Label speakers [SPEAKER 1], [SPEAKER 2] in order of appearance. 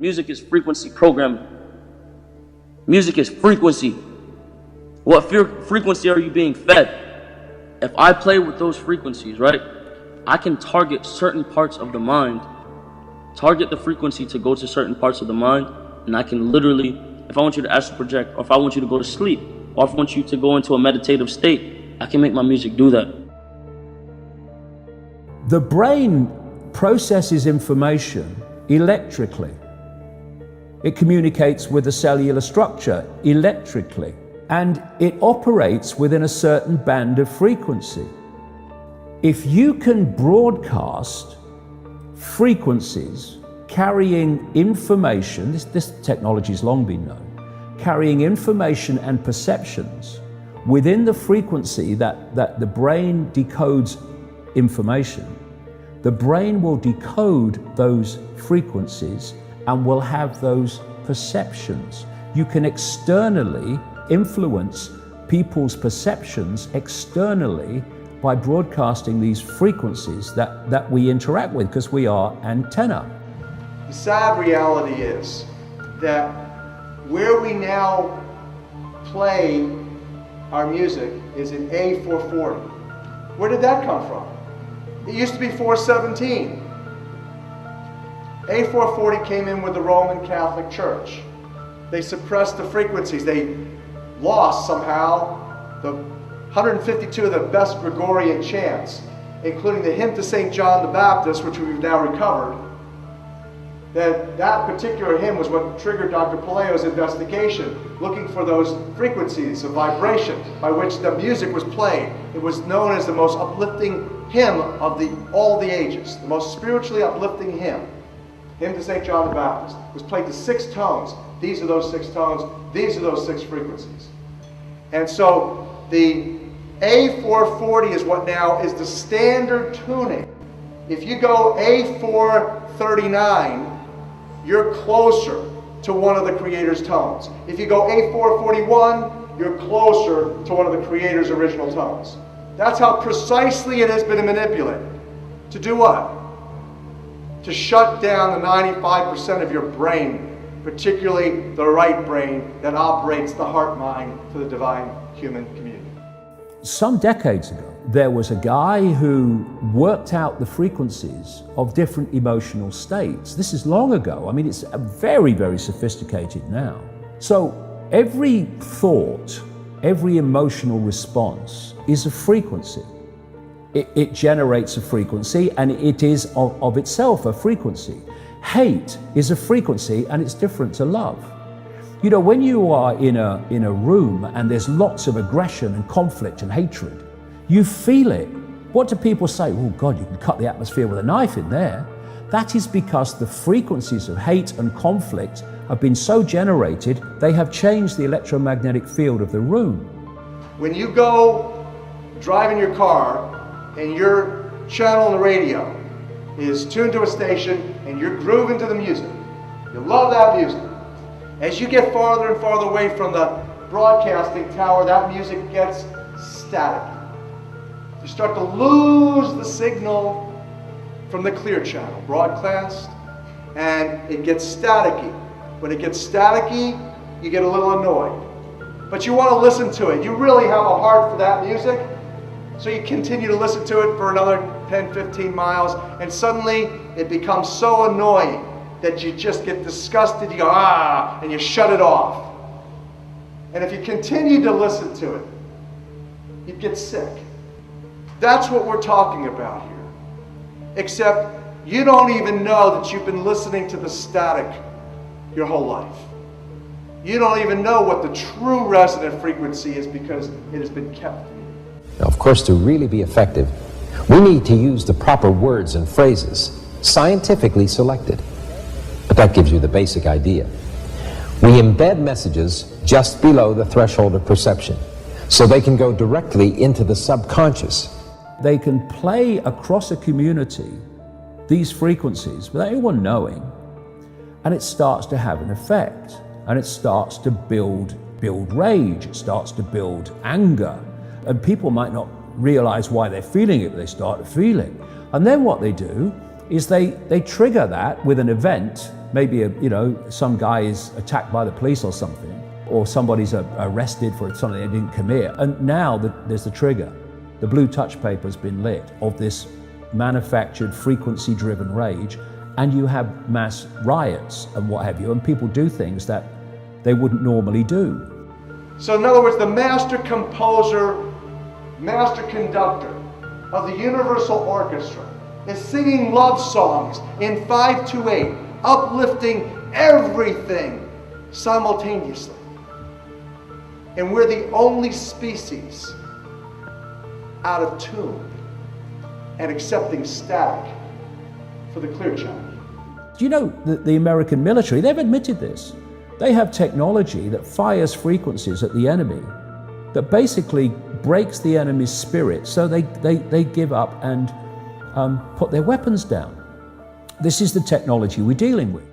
[SPEAKER 1] Music is frequency programming. Music is frequency. What frequency are you being fed? If I play with those frequencies, right, I can target certain parts of the mind, target the frequency to go to certain parts of the mind, and I can literally, if I want you to astral project, or if I want you to go to sleep, or if I want you to go into a meditative state, I can make my music do that.
[SPEAKER 2] The brain processes information electrically. It communicates with the cellular structure electrically, and it operates within a certain band of frequency. If you can broadcast frequencies carrying information, this technology has long been known, carrying information and perceptions within the frequency that the brain decodes information, the brain will decode those frequencies and will have those perceptions. You can externally influence people's perceptions externally by broadcasting these frequencies that we interact with, because we are antenna.
[SPEAKER 3] The sad reality is that where we now play our music is in A440. Where did that come from? It used to be 417. A440 came in with the Roman Catholic Church. They suppressed the frequencies. They lost somehow the 152 of the best Gregorian chants, including the hymn to St. John the Baptist, which we've now recovered. That particular hymn was what triggered Dr. Palaio's investigation, looking for those frequencies of vibration by which the music was played. It was known as the most uplifting hymn of all the ages, the most spiritually uplifting hymn. Hymn to St. John the Baptist was played to 6 tones. These are those 6 tones. These are those 6 frequencies. And so the A440 is what now is the standard tuning. If you go A439, you're closer to one of the Creator's tones. If you go A441, you're closer to one of the Creator's original tones. That's how precisely it has been manipulated. To do what? To shut down the 95% of your brain, particularly the right brain that operates the heart-mind to the divine human community.
[SPEAKER 2] Some decades ago, there was a guy who worked out the frequencies of different emotional states. This is long ago. I mean, it's very, very sophisticated now. So every thought, every emotional response is a frequency. It generates a frequency, and it is of itself a frequency. Hate is a frequency, and it's different to love. You know, when you are in a room and there's lots of aggression and conflict and hatred, you feel it. What do people say? Oh God, you can cut the atmosphere with a knife in there. That is because the frequencies of hate and conflict have been so generated, they have changed the electromagnetic field of the room.
[SPEAKER 3] When you go driving your car and your channel on the radio is tuned to a station and you're grooving to the music, you love that music. As you get farther and farther away from the broadcasting tower, that music gets static. You start to lose the signal from the clear channel, broadcast, and it gets staticky. When it gets staticky, you get a little annoyed. But you want to listen to it. You really have a heart for that music, so you continue to listen to it for another 10, 15 miles, and suddenly it becomes so annoying that you just get disgusted, you go, ah, and you shut it off. And if you continue to listen to it, you'd get sick. That's what we're talking about here. Except you don't even know that you've been listening to the static your whole life. You don't even know what the true resonant frequency is because it has been kept from you.
[SPEAKER 4] Now, of course, to really be effective, we need to use the proper words and phrases, scientifically selected. But that gives you the basic idea. We embed messages just below the threshold of perception, so they can go directly into the subconscious.
[SPEAKER 2] They can play across a community these frequencies without anyone knowing, and it starts to have an effect, and it starts to build rage, it starts to build anger, and people might not realize why they're feeling it, but they start to feel it. And then what they do is they trigger that with an event maybe some guy is attacked by the police or something, or somebody's arrested for something they didn't commit, and now there's the trigger. The blue touch paper has been lit of this manufactured frequency-driven rage, and you have mass riots and what have you, and people do things that they wouldn't normally do.
[SPEAKER 3] So in other words, the master composer, master conductor of the Universal Orchestra is singing love songs in 5/8, uplifting everything simultaneously. And we're the only species out of tune and accepting static for the clear channel.
[SPEAKER 2] Do you know that the American military, they've admitted this. They have technology that fires frequencies at the enemy that basically breaks the enemy's spirit so they give up and put their weapons down. This is the technology we're dealing with.